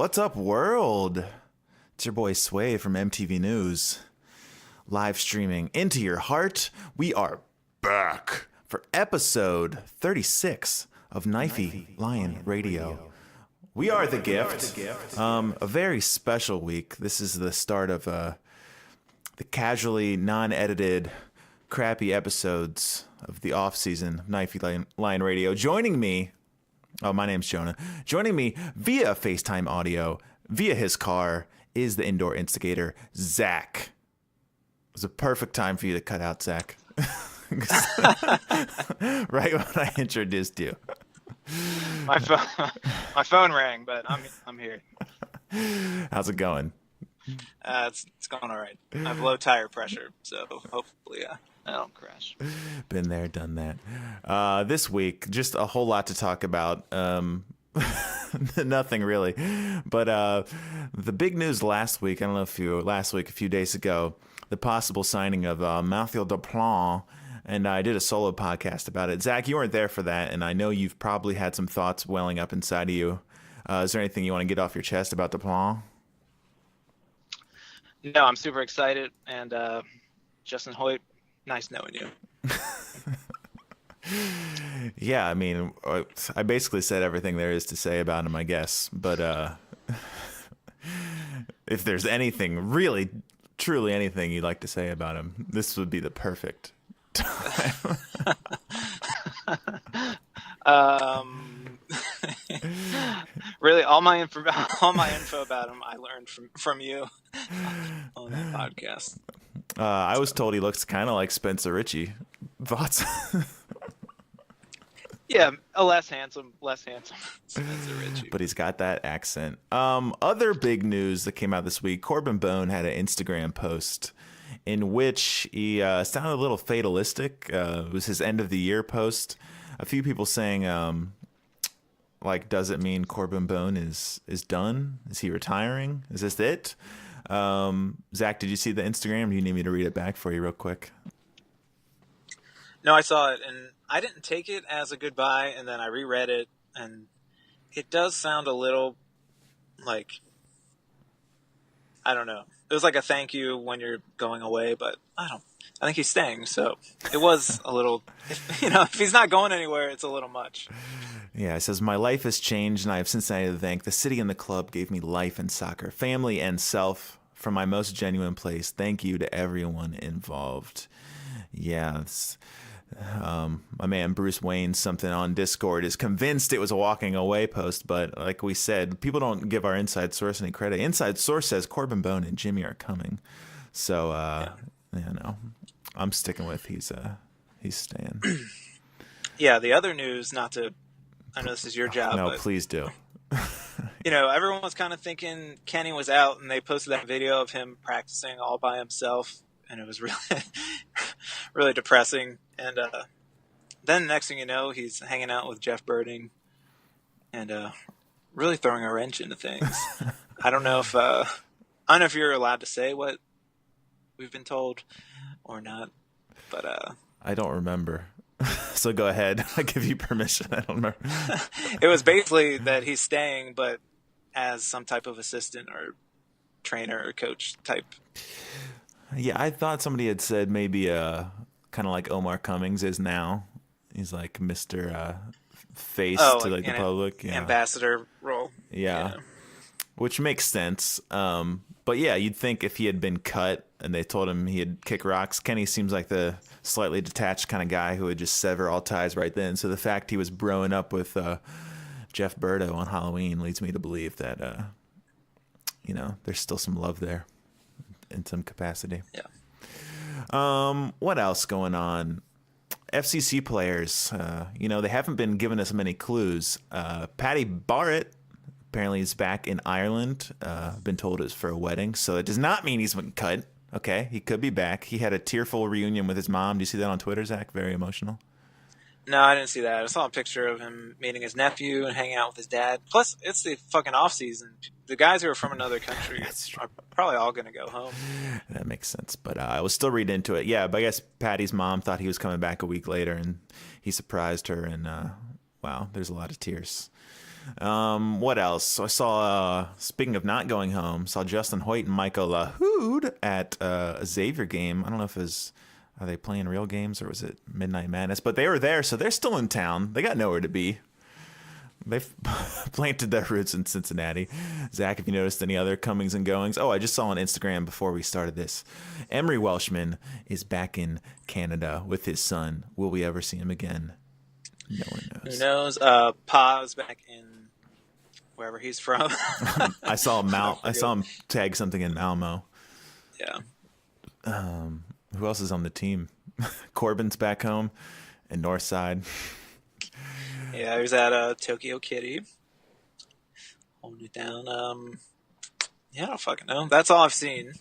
What's up, world? It's your boy Sway from MTV News. Live streaming into your heart. We are back for episode 36 of Knifey Lion Radio. We are the gift. A very special week. This is the start of the casually non-edited crappy episodes of the off season of Knifey Lion Radio. Joining me, my name's Jonah. Joining me via FaceTime audio, via his car, is the indoor instigator, Zach. It was a perfect time for you to cut out, Zach. Right when I introduced you. My phone rang, but I'm here. How's it going? It's going all right. I have low tire pressure, so hopefully I don't crash. Been there, done that. This week, just a whole lot to talk about. Nothing really, but the big news last week. I don't know if you last week, a few days ago, the possible signing of Mathieu Duplan. And I did a solo podcast about it. Zach, you weren't there for that, and I know you've probably had some thoughts welling up inside of you. Is there anything you want to get off your chest about Duplan? No, I'm super excited, and Justin Hoyt, nice knowing you. Yeah, I mean, I basically said everything there is to say about him, I guess. But if there's anything, really, truly anything you'd like to say about him, this would be the perfect time. Really, all my info about him I learned from you on that podcast. I was told he looks kind of like Spencer Richey. Thoughts? Yeah, a less handsome Spencer Richey. But he's got that accent. Other big news that came out this week: Corbin Bone had an Instagram post in which he sounded a little fatalistic. It was his end of the year post. A few people saying, does it mean Corbin Bone is done? Is he retiring? Is this it? Zach, did you see the Instagram? Do you need me to read it back for you real quick? No, I saw it, and I didn't take it as a goodbye, and then I reread it, and it does sound a little like, I don't know. It was like a thank you when you're going away, but I think he's staying, so it was a little, if he's not going anywhere, it's a little much. Yeah, it says, my life has changed, and I have Cincinnati to thank. The city and the club gave me life and soccer, family and self from my most genuine place. Thank you to everyone involved. Yeah, my man Bruce Wayne, something on Discord, is convinced it was a walking away post, but like we said, people don't give our inside source any credit. Inside source says Corbin Bone and Jimmy are coming. So, no, I'm sticking with he's staying. Yeah, the other news, I know this is your job. No, but, please do. Everyone was kind of thinking Kenny was out, and they posted that video of him practicing all by himself, and it was really, really depressing. And then next thing you know, he's hanging out with Jeff Birding and really throwing a wrench into things. I don't know if you're allowed to say what we've been told or not, but I don't remember. So go ahead. I give you permission. I don't remember. It was basically that he's staying, but as some type of assistant or trainer or coach type. Yeah, I thought somebody had said maybe kind of like Omar Cummings is now. He's like Mr. Face to like the public. Yeah. Ambassador role. Yeah. Which makes sense. But yeah, you'd think if he had been cut and they told him he'd kick rocks, Kenny seems like the slightly detached kind of guy who would just sever all ties right then. So the fact he was broing up with Jeff Birdo on Halloween leads me to believe that, there's still some love there in some capacity. Yeah. What else going on? FCC players, they haven't been giving us many clues. Paddy Barrett apparently is back in Ireland. Been told it was for a wedding, so it does not mean he's been cut. Okay, he could be back. He had a tearful reunion with his mom. Do you see that on Twitter, Zach? Very emotional. No, I didn't see that. I saw a picture of him meeting his nephew and hanging out with his dad. Plus, it's the fucking off season. The guys who are from another country are probably all going to go home. That makes sense. But I was still reading into it. Yeah, but I guess Patty's mom thought he was coming back a week later, and he surprised her. And wow, there's a lot of tears. What else? So I saw, speaking of not going home, saw Justin Hoyt and Michael LaHood at a Xavier game. I don't know if it was, are they playing real games or was it Midnight Madness? But they were there, so they're still in town. They got nowhere to be. They've planted their roots in Cincinnati. Zach, have you noticed any other comings and goings? Oh, I just saw on Instagram before we started this. Emery Welshman is back in Canada with his son. Will we ever see him again? No one knows. Who knows? Pa's back in wherever he's from. I saw him tag something in Malmo. Yeah. Who else is on the team? Corbin's back home in Northside. Yeah, he was at Tokyo Kitty. Holding it down. Yeah, I don't fucking know. That's all I've seen.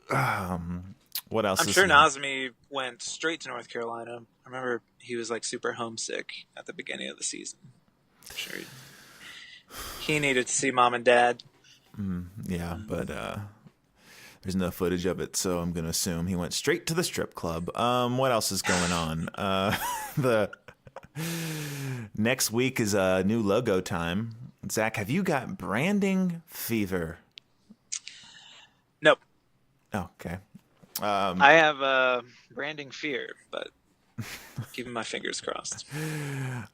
What else? I'm sure Nazmi went straight to North Carolina. I remember he was like super homesick at the beginning of the season. I'm sure he needed to see mom and dad. Yeah, but there's no footage of it, so I'm going to assume he went straight to the strip club. What else is going on? The next week is a new logo time. Zach, have you got branding fever? Nope. Oh, okay. I have branding fear, but keeping my fingers crossed.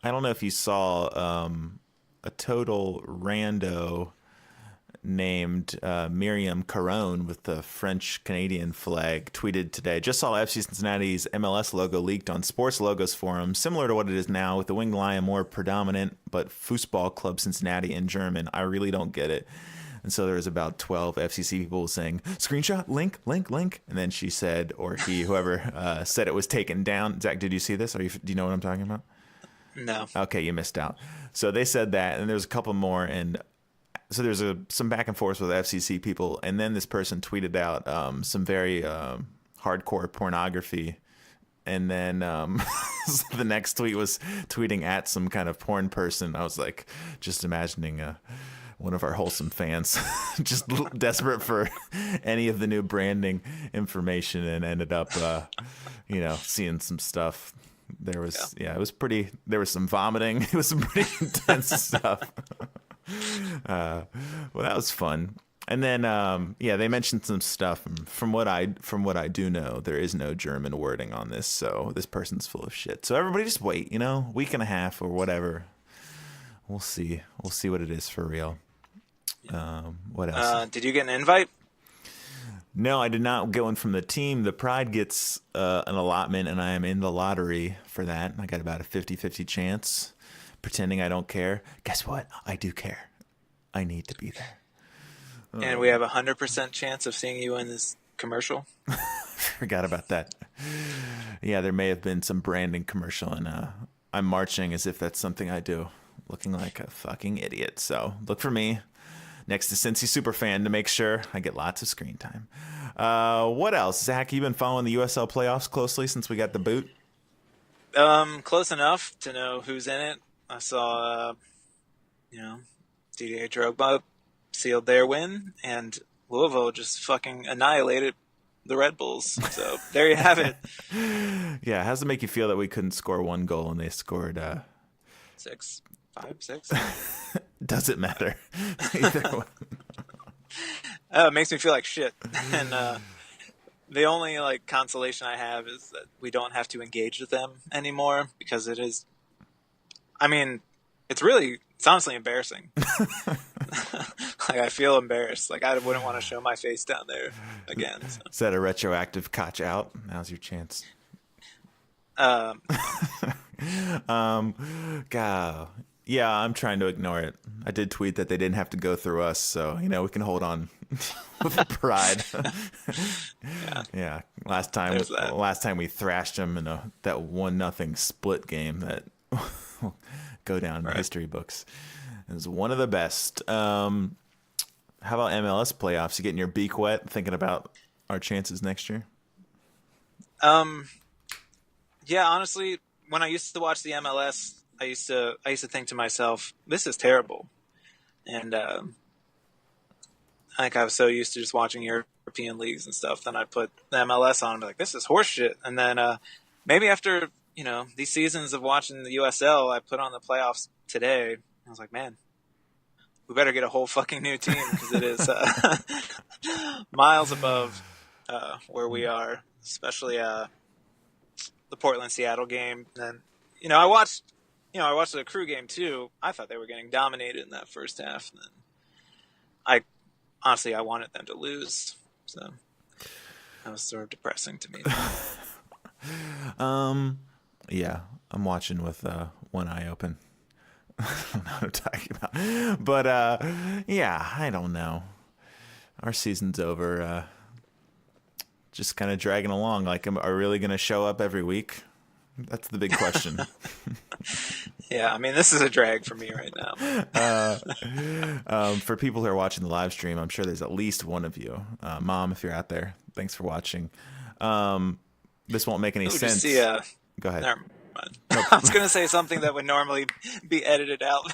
I don't know if you saw a total rando named Miriam Caron with the French-Canadian flag tweeted today, just saw FC Cincinnati's MLS logo leaked on Sports Logos Forum, similar to what it is now, with the winged lion more predominant, but Fußball Club Cincinnati in German. I really don't get it. And so there was about 12 FCC people saying, screenshot, link. And then she said, or he, whoever said it was taken down. Zach, did you see this? Do you know what I'm talking about? No. Okay, you missed out. So they said that, and there's a couple more, and so there's some back and forth with FCC people, and then this person tweeted out some very hardcore pornography, and then the next tweet was tweeting at some kind of porn person. I was like, just imagining one of our wholesome fans just desperate for any of the new branding information, and ended up seeing some stuff. There was it was pretty. There was some vomiting. It was some pretty intense stuff. Well, that was fun. And then they mentioned some stuff. From what I do know, there is no German wording on this, so this person's full of shit. So everybody just wait, week and a half or whatever. We'll see what it is for real. What else? Did you get an invite? No, I did not get one from the team. The Pride gets an allotment, and I am in the lottery for that. I got about a 50-50 chance. Pretending I don't care. Guess what? I do care. I need to be there. And we have 100% chance of seeing you in this commercial. Forgot about that. Yeah, there may have been some branding commercial, and I'm marching as if that's something I do, looking like a fucking idiot. So look for me next to Cincy Superfan to make sure I get lots of screen time. What else? Zach, you been following the USL playoffs closely since we got the boot? Close enough to know who's in it. I saw, Didier Drogba sealed their win, and Louisville just fucking annihilated the Red Bulls. So there you have it. Yeah, how does it make you feel that we couldn't score one goal and they scored 6? Doesn't matter. Either one. It makes me feel like shit. And the only consolation I have is that we don't have to engage with them anymore, because it is. I mean, it's honestly embarrassing. I feel embarrassed. I wouldn't want to show my face down there again. So. Is that a retroactive catch out? Now's your chance. God. Yeah, I'm trying to ignore it. I did tweet that they didn't have to go through us, so we can hold on with pride. Yeah. Last time we thrashed them in that 1-0 split game that will go down in the history books. It was one of the best. How about MLS playoffs? You getting your beak wet thinking about our chances next year? Yeah, honestly, when I used to watch the MLS, I used to think to myself, this is terrible. And I think I was so used to just watching European leagues and stuff, then I'd put the MLS on and be like, this is horseshit. And then maybe after, these seasons of watching the USL, I put on the playoffs today, I was like, man, we better get a whole fucking new team because it is miles above where we are, especially the Portland-Seattle game. And then, I watched the Crew game too. I thought they were getting dominated in that first half. And then I wanted them to lose. So that was sort of depressing to me. Yeah, I'm watching with one eye open. I don't know what I'm talking about. But, yeah, I don't know. Our season's over. Just kind of dragging along. Like, are we really going to show up every week? That's the big question. Yeah, I mean, this is a drag for me right now. For people who are watching the live stream, I'm sure there's at least one of you. Mom, if you're out there, thanks for watching. This won't make any sense. Go ahead. Never mind. I was going to say something that would normally be edited out.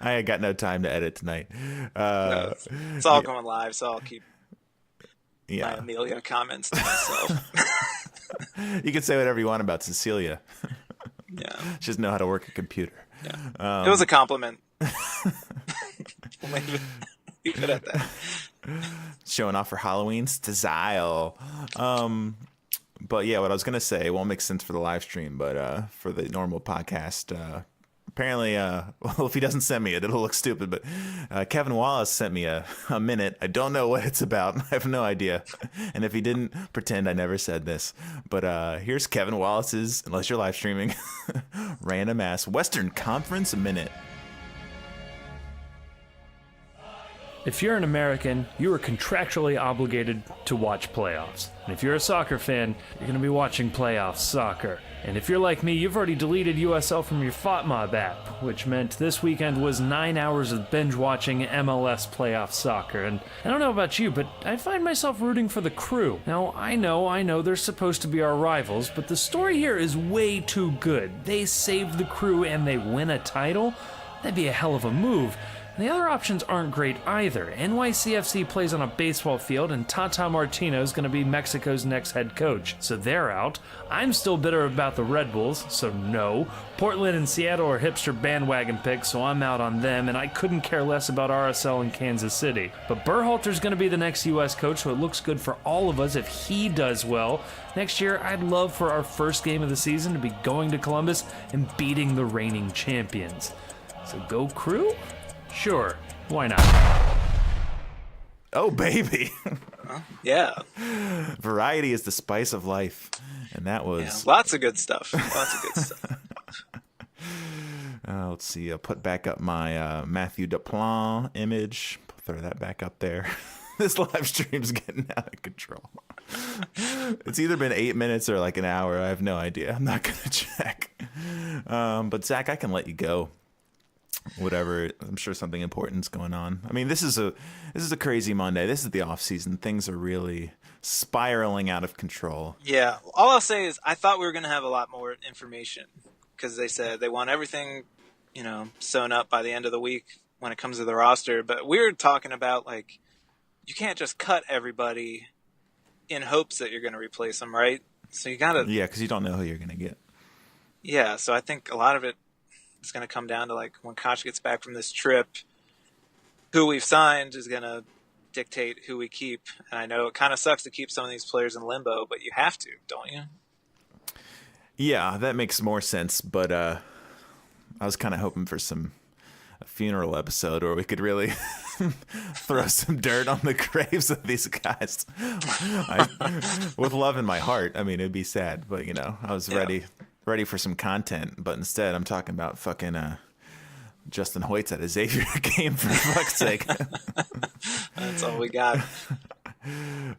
I got no time to edit tonight. No, it's all going live, so I'll keep my Amelia comments to myself. You can say whatever you want about Cecilia. Yeah. She doesn't know how to work a computer. Yeah. It was a compliment. You could have that. Showing off for Halloween style. But yeah, what I was going to say, it won't make sense for the live stream, but for the normal podcast, apparently, well, if he doesn't send me it, it'll look stupid, but Kevin Wallace sent me a minute. I don't know what it's about. I have no idea. And if he didn't, pretend I never said this. But here's Kevin Wallace's, unless you're live streaming, random ass Western Conference minute. If you're an American, you are contractually obligated to watch playoffs. And if you're a soccer fan, you're going to be watching playoff soccer. And if you're like me, you've already deleted USL from your FOTMob app, which meant this weekend was 9 hours of binge-watching MLS playoff soccer. And I don't know about you, but I find myself rooting for the Crew. Now, I know they're supposed to be our rivals, but the story here is way too good. They save the Crew and they win a title? That'd be a hell of a move. The other options aren't great either. NYCFC plays on a baseball field, and Tata Martino is going to be Mexico's next head coach, so they're out. I'm still bitter about the Red Bulls, so no. Portland and Seattle are hipster bandwagon picks, so I'm out on them, and I couldn't care less about RSL in Kansas City. But Berhalter's going to be the next U.S. coach, so it looks good for all of us if he does well. Next year, I'd love for our first game of the season to be going to Columbus and beating the reigning champions. So go Crew? Sure, why not? Oh, baby. Yeah. Variety is the spice of life. And that was... Yeah, lots of good stuff. Let's see. I'll put back up my Matthew Duplan image. Throw that back up there. This live stream's getting out of control. It's either been 8 minutes or like an hour. I have no idea. I'm not going to check. But Zach, I can let you go. Whatever, I'm sure something important's going on. I mean, this is a crazy Monday. This is the off season. Things are really spiraling out of control. Yeah, all I'll say is I thought we were going to have a lot more information because they said they want everything, sewn up by the end of the week when it comes to the roster. But we're talking about like you can't just cut everybody in hopes that you're going to replace them, right? So you got to because you don't know who you're going to get. Yeah, so I think a lot of it. It's going to come down to like when Koch gets back from this trip, who we've signed is going to dictate who we keep. And I know it kind of sucks to keep some of these players in limbo, but you have to, don't you? Yeah, that makes more sense. But I was kind of hoping for a funeral episode where we could really throw some dirt on the graves of these guys. With love in my heart. I mean, it'd be sad, but I was ready for some content, but instead I'm talking about fucking Justin Hoyt's at a Xavier game, for fuck's sake. That's all we got.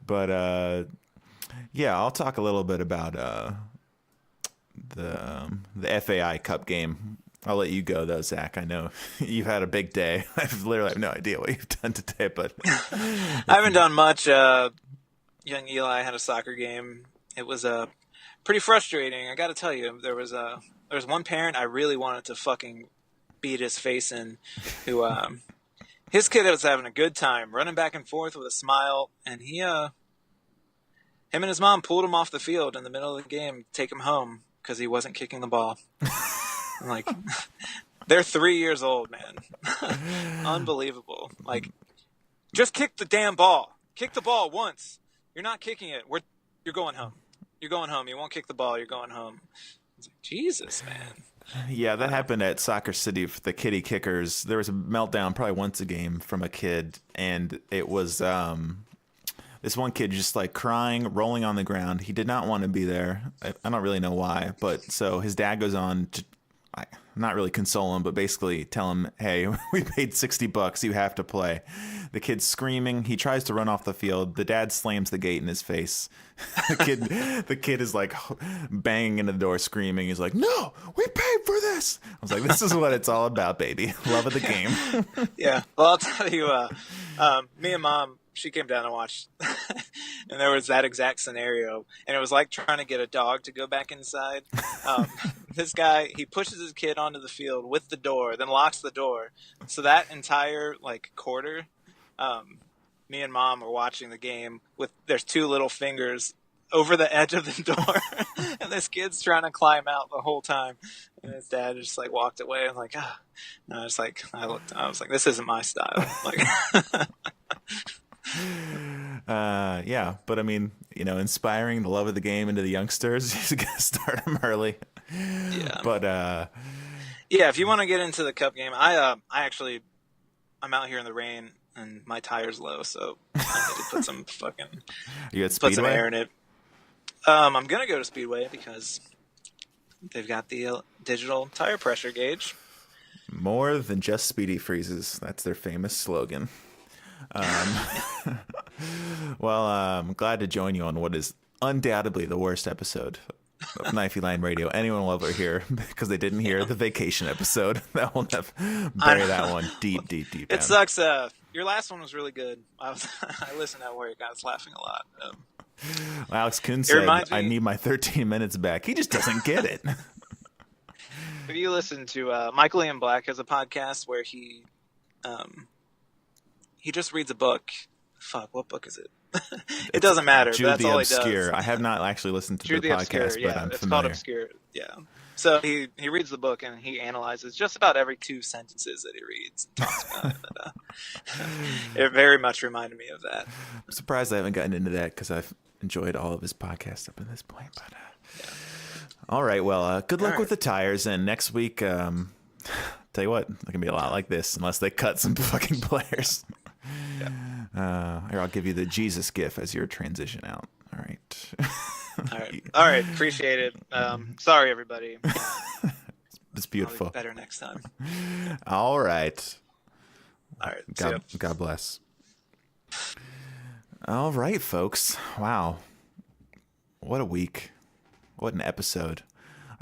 But I'll talk a little bit about the FAI Cup game. I'll let you go though, Zach. I know you've had a big day. I literally have no idea what you've done today, but I haven't done much. Young Eli had a soccer game. It was pretty frustrating. I got to tell you, there was one parent I really wanted to fucking beat his face in, who his kid was having a good time, running back and forth with a smile, and him and his mom pulled him off the field in the middle of the game, take him home because he wasn't kicking the ball. I'm like, they're 3 years old, man. Unbelievable. Like, just kick the damn ball. Kick the ball once. You're not kicking it. You're going home. You're going home. You won't kick the ball. You're going home. It's like, Jesus, man. Yeah, that happened at Soccer City for the kiddie kickers. There was a meltdown probably once a game from a kid, and it was this one kid just like crying, rolling on the ground. He did not want to be there. I don't really know why, but so his dad goes on to not really console him, but basically tell him, hey, we paid $60. You have to play. The kid's screaming. He tries to run off the field. The dad slams the gate in his face. The kid is like banging into the door, screaming. He's like, no, we paid for this. I was like, this is what it's all about, baby. Love of the game. Yeah. Well, I'll tell you, me and Mom, she came down and watched, and there was that exact scenario, and it was like trying to get a dog to go back inside. This guy, he pushes his kid onto the field with the door, then locks the door. So that entire like quarter, me and Mom were watching the game with there's two little fingers over the edge of the door, and this kid's trying to climb out the whole time, and his dad just like walked away. I'm like, ah. And I was like, I was like, this isn't my style. Like. Yeah, but I mean, inspiring the love of the game into the youngsters, you gotta start them early. Yeah. But yeah, if you want to get into the cup game, I'm out here in the rain and my tire's low, so I need to put some you at Speedway? Put some air in it. I'm gonna go to Speedway because they've got the digital tire pressure gauge. More than just speedy freezes. That's their famous slogan. Well, I'm glad to join you on what is undoubtedly the worst episode of Knifey Line Radio anyone will ever hear, because they didn't hear the vacation episode. That will bury that one deep down. It sucks. Your last one was really good. I listened at work. I was laughing a lot. Alex Kuhn said, I need my 13 minutes back. He just doesn't get it. If you listen to Michael Ian Black has a podcast where he just reads a book. Fuck, what book is it? It doesn't matter. Jude but that's the all Obscure. He does. I have not actually listened to Jude the podcast, Obscure, but I'm it's familiar. called Obscure. Yeah. So he reads the book and he analyzes just about every 2 sentences that he reads and talks about it. It very much reminded me of that. I'm surprised I haven't gotten into that because I've enjoyed all of his podcasts up to this point. But yeah. All right, well, good luck with the tires, and next week, tell you what, it's gonna be a lot like this unless they cut some fucking players. Yeah. Here, I'll give you the Jesus gif as your transition out. All right. All right. Appreciate it. Sorry, everybody. It's beautiful. I'll be better next time. All right. All right. God bless. All right, folks. Wow. What a week. What an episode.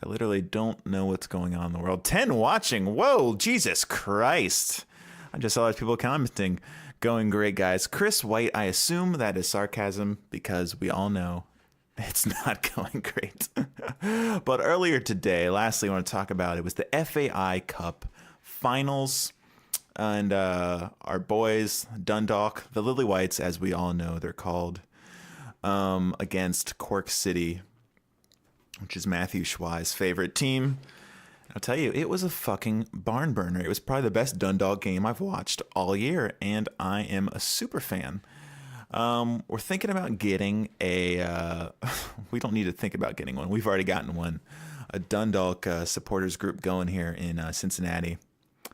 I literally don't know what's going on in the world. 10 watching. Whoa, Jesus Christ. I just saw a lot of people commenting. Going great, guys. Chris White, I assume that is sarcasm because we all know it's not going great. But earlier today, lastly, I want to talk about it was the FAI Cup Finals. And our boys, Dundalk, the Lily Whites, as we all know they're called, against Cork City, which is Matthew Schwai's favorite team. I'll tell you, it was a fucking barn burner. It was probably the best Dundalk game I've watched all year, and I am a super fan. We're thinking about getting a... we don't need to think about getting one. We've already gotten one. A Dundalk supporters group going here in Cincinnati.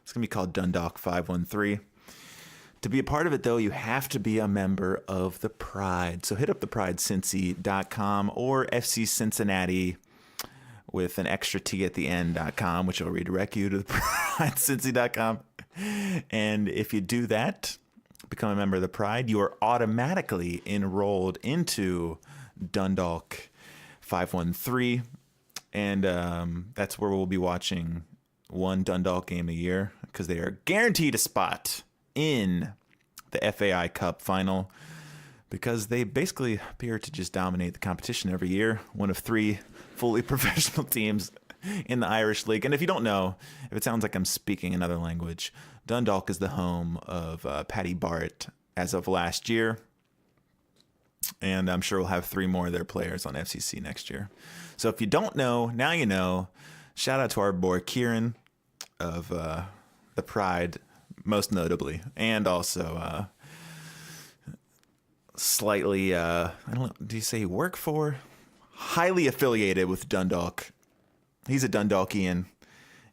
It's going to be called Dundalk 513. To be a part of it, though, you have to be a member of the Pride. So hit up thepridecincy.com or FC Cincinnati with an extra T at the end.com, which will redirect you to the pridecincy.com. And if you do that, become a member of the Pride, you are automatically enrolled into Dundalk 513. And that's where we'll be watching one Dundalk game a year because they are guaranteed a spot in the FAI Cup final because they basically appear to just dominate the competition every year. One of 3 fully professional teams in the Irish League. And if you don't know, if it sounds like I'm speaking another language, Dundalk is the home of Paddy Barrett as of last year. And I'm sure we'll have 3 more of their players on FCC next year. So if you don't know, now you know. shout out to our boy Kieran of the Pride, most notably, and also slightly, I don't know, do you say you work for? Highly affiliated with Dundalk. He's a Dundalkian,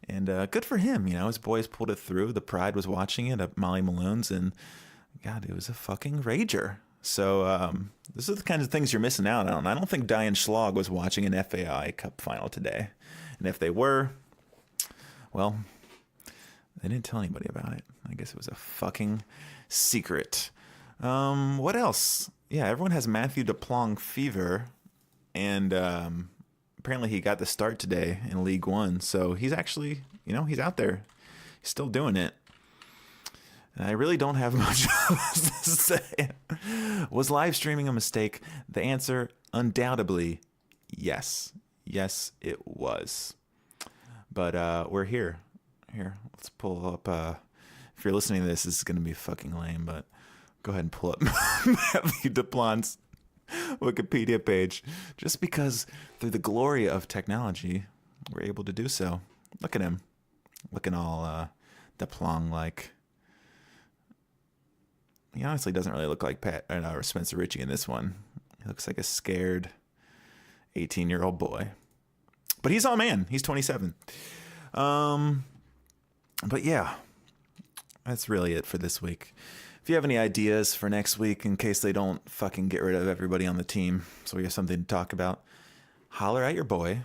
and good for him. You know, his boys pulled it through. The Pride was watching it at Molly Malone's, and God, it was a fucking rager. So this are the kinds of things you're missing out on. I don't think Diane Schlag was watching an FAI Cup final today. And if they were, well, they didn't tell anybody about it. I guess it was a fucking secret. What else? Yeah, everyone has Matthew DePlong fever. And apparently he got the start today in League One. So he's actually, you know, he's out there. He's still doing it. And I really don't have much else to say. Was live streaming a mistake? The answer, undoubtedly, yes. Yes, it was. But we're here. Here, let's pull up. If you're listening to this, this is going to be fucking lame, but go ahead and pull up Matthew DePlon's Wikipedia page. Just because through the glory of technology, we're able to do so. Look at him. Looking all DePlong-like. He honestly doesn't really look like Pat or Spencer Ritchie in this one. He looks like a scared 18-year-old boy. But he's all man. He's 27. But yeah, that's really it for this week. If you have any ideas for next week, in case they don't fucking get rid of everybody on the team, so we have something to talk about, holler at your boy.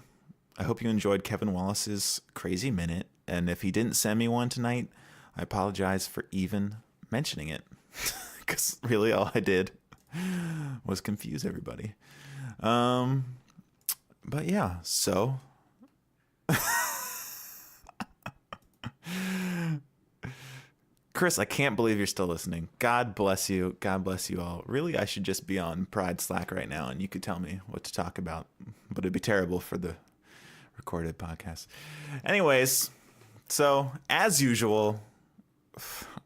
I hope you enjoyed Kevin Wallace's Crazy Minute. And if he didn't send me one tonight, I apologize for even mentioning it. Because really all I did was confuse everybody. But yeah, so... Chris, I can't believe you're still listening. God bless you. God bless you all. Really, I should just be on Pride Slack right now, and you could tell me what to talk about. But it'd be terrible for the recorded podcast. Anyways, so as usual...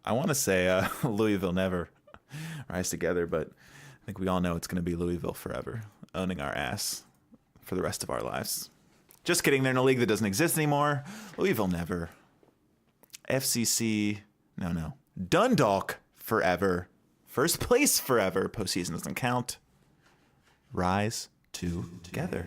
I want to say Louisville never rise together, but I think we all know it's going to be Louisville forever, owning our ass for the rest of our lives. Just kidding, they're in a league that doesn't exist anymore. Louisville never. FCC, no. Dundalk forever. First place forever. Postseason doesn't count. Rise together.